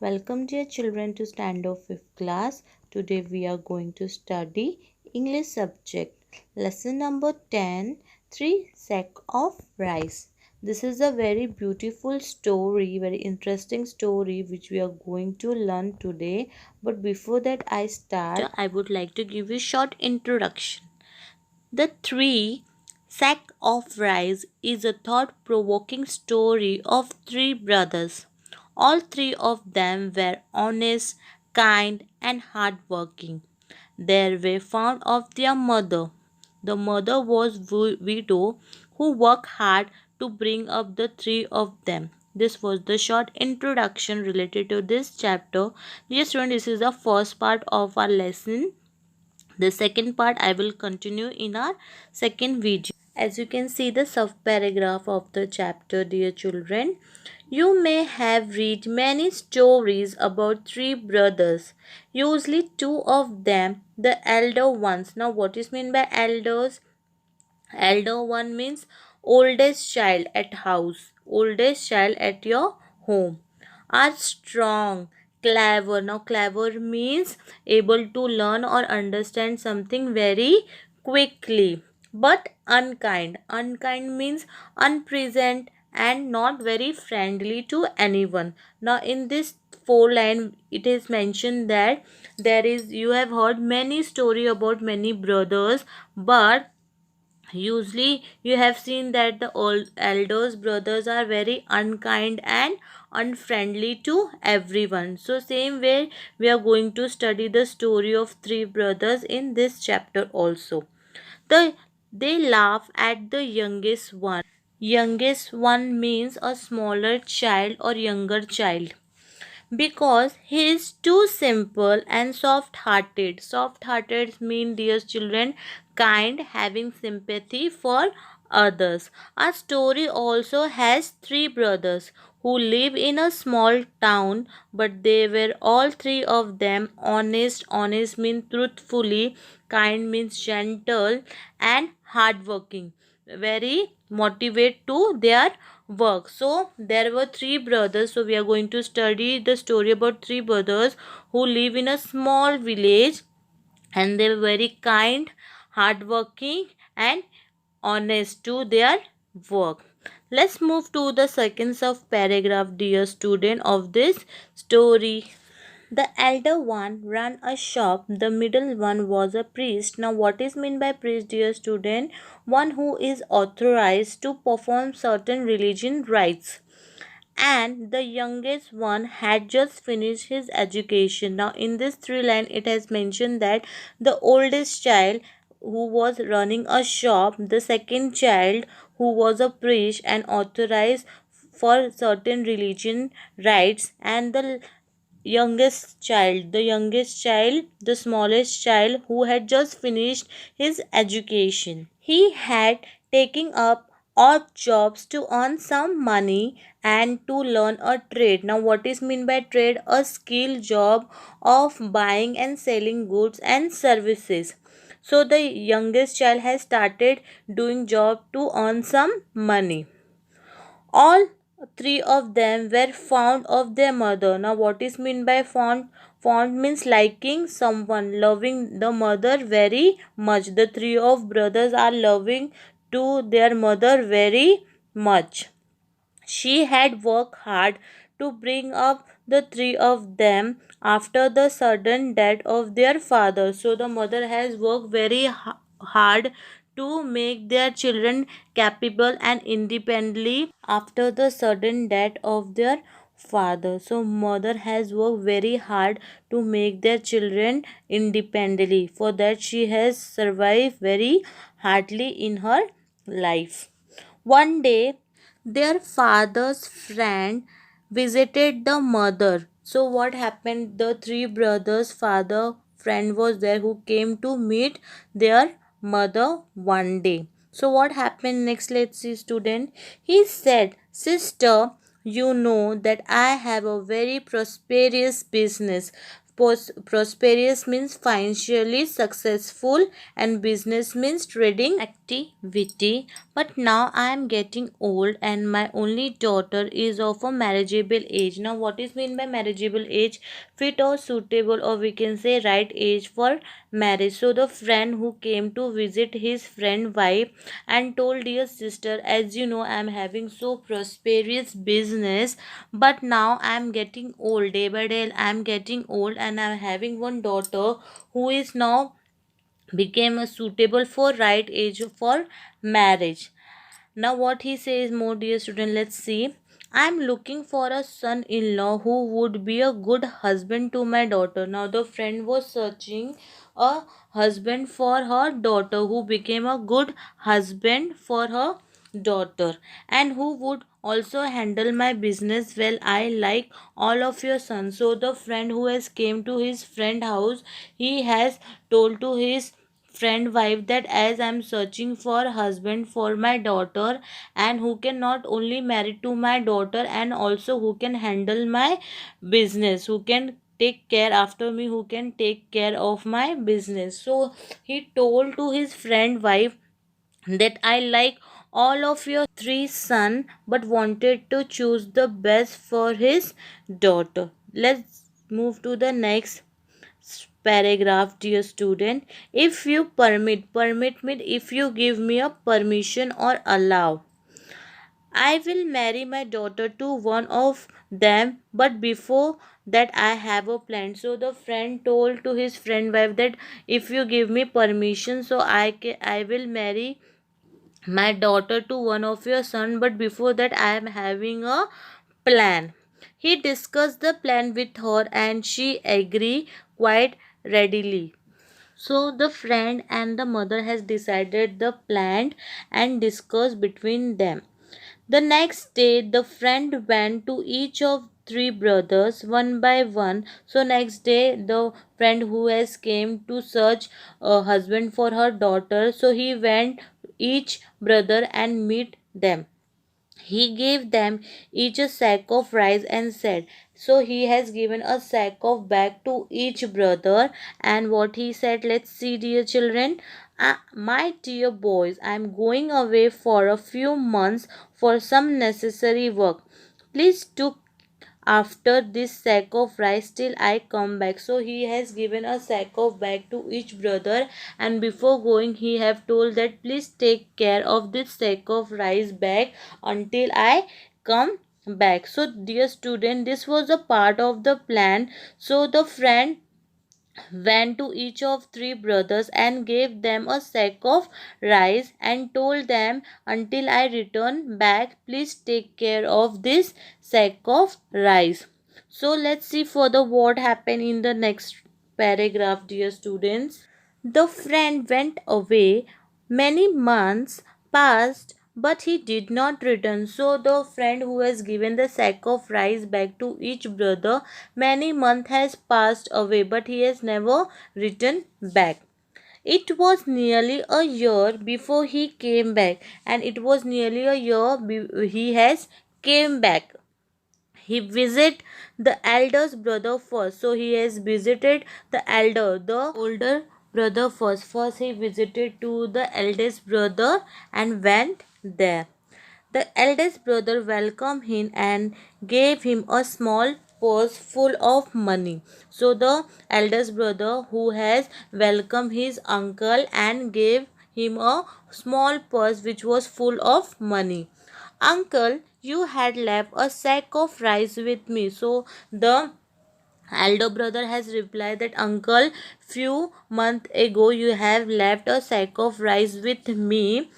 Welcome dear children to Standard 5th class. Today we are going to study English subject. Lesson number 10, 3 sack of rice. This is a very beautiful story, very interesting story which we are going to learn today. But before that I start, I would like to give you a short introduction. The Three Sack of Rice is a thought provoking story of three brothers. All three of them were honest, kind, and hardworking. They were fond of their mother. The mother was widow who worked hard to bring up the three of them. This was the short introduction related to this chapter. Dear students, this is the first part of our lesson. The second part I will continue in our second video. As you can see the sub paragraph of the chapter, dear children, you may have read many stories about three brothers, usually two of them, the elder ones. Now what is meant by elders? Elder one means oldest child at house, oldest child at your home. Are strong, clever. Now clever means able to learn or understand something very quickly. But unkind. Unkind means unpleasant and not very friendly to anyone. Now in this four line it is mentioned that there is, you have heard many story about many brothers, but usually you have seen that the old elders brothers are very unkind and unfriendly to everyone. So same way we are going to study the story of three brothers in this chapter also. The They laugh at the youngest one. Youngest one means a smaller child or younger child, because he is too simple and soft hearted. Soft hearted mean, dear children, kind, having sympathy for others. Our story also has three brothers who live in a small town, but they were all three of them honest. Honest means truthfully, kind means gentle, and hardworking, very motivate to their work. So there were three brothers. So we are going to study the story about three brothers who live in a small village, and they were very kind, hardworking, and honest to their work. Let's move to the second sub paragraph, dear student, of this story. The elder one ran a shop, the middle one was a priest. Now, what is meant by priest, dear student? One who is authorized to perform certain religion rites. And the youngest one had just finished his education. Now, in this three line, it has mentioned that the oldest child who was running a shop, the second child who was a priest and authorized for certain religion rites, and the smallest child who had just finished his education. He had taken up odd jobs to earn some money and to learn a trade. Now, what is meant by trade? A skill job of buying and selling goods and services. So, the youngest child has started doing job to earn some money. All three of them were fond of their mother. Now, what is meant by fond? Fond means liking someone, loving the mother very much. The three of brothers are loving to their mother very much. She had worked hard to bring up the three of them after the sudden death of their father. So the mother has worked very hard to make their children capable and independently after the sudden death of their father. So mother has worked very hard to make their children independently. For that she has survived very hardly in her life. One day their father's friend visited the mother. So what happened? The three brothers' father friend was there who came to meet their mother one day. So what happened next? Let's see, student. He said, "Sister, you know that I have a very prosperous business. Prosperous means financially successful, and business means trading activity. But now I am getting old and my only daughter is of a marriageable age. Now what is mean by marriageable age? Fit or suitable, or we can say right age for marriage. So the friend who came to visit his friend wife and told, dear sister, as you know, I am having so prosperous business, but now I am getting old. Day by day I am getting old and I am having one daughter who is now became a suitable for right age for marriage. Now what he says more, dear student, let's see. I'm looking for a son-in-law who would be a good husband to my daughter. Now the friend was searching a husband for her daughter who became a good husband for her daughter and who would also handle my business well. I like all of your sons. So the friend who has came to his friend house, he has told to his friend wife that as I'm searching for husband for my daughter and who can not only marry to my daughter and also who can handle my business, who can take care after me, who can take care of my business. So he told to his friend wife that I like all of your three sons but wanted to choose the best for his daughter. Let's move to the next paragraph, dear student. If you permit me, if you give me a permission or allow, I will marry my daughter to one of them, but before that I have a plan. So the friend told to his friend wife that if you give me permission, so I will marry my daughter to one of your son, but before that I am having a plan. He discussed the plan with her and she agreed quite readily. So the friend and the mother has decided the plan and discussed between them. The next day the friend went to each of three brothers one by one. So next day the friend who has came to search a husband for her daughter, so he went each brother and meet them. He gave them each a sack of rice and said, so he has given a sack of bag to each brother. And what he said, let's see, dear children. My dear boys, I am going away for a few months for some necessary work. Please do after this sack of rice till I come back. So he has given a sack of bag to each brother, and before going he have told that please take care of this sack of rice bag until I come back. So dear student, this was a part of the plan. So the friend went to each of three brothers and gave them a sack of rice and told them, until I return back, please take care of this sack of rice. So let's see further what happened in the next paragraph, dear students. The friend went away. Many months passed, but he did not return. So the friend who has given the sack of rice back to each brother, many months has passed away, but he has never returned back. It was nearly a year before he came back, and it was nearly a year he has came back. He visit the eldest brother first. So he has visited the older brother first he visited to the eldest brother and went there. The eldest brother welcomed him and gave him a small purse full of money. So the eldest brother who has welcomed his uncle and gave him a small purse which was full of money. Uncle, you had left a sack of rice with me. So the elder brother has replied that uncle, few months ago you have left a sack of rice with me,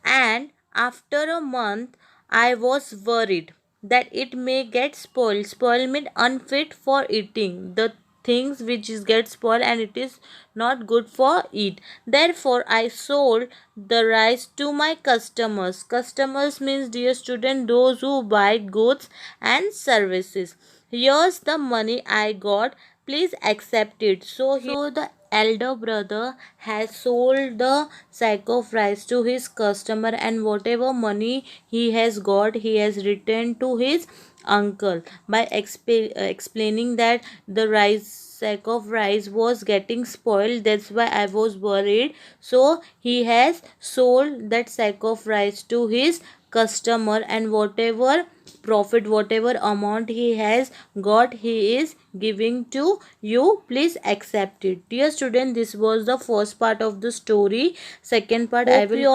and after a month I was worried that it may get spoiled. Spoil means unfit for eating. The things which is get spoiled and it is not good for eat. Therefore I sold the rice to my customers. Customers means, dear student, those who buy goods and services. Here's the money I got, please accept it. So the elder brother has sold the sack of rice to his customer, and whatever money he has got he has returned to his uncle by explaining that the rice sack of rice was getting spoiled. That's why I was worried. So he has sold that sack of rice to his customer, and whatever profit, whatever amount he has got, he is giving to you. Please accept it. Dear student, this was the first part of the story. Second part I will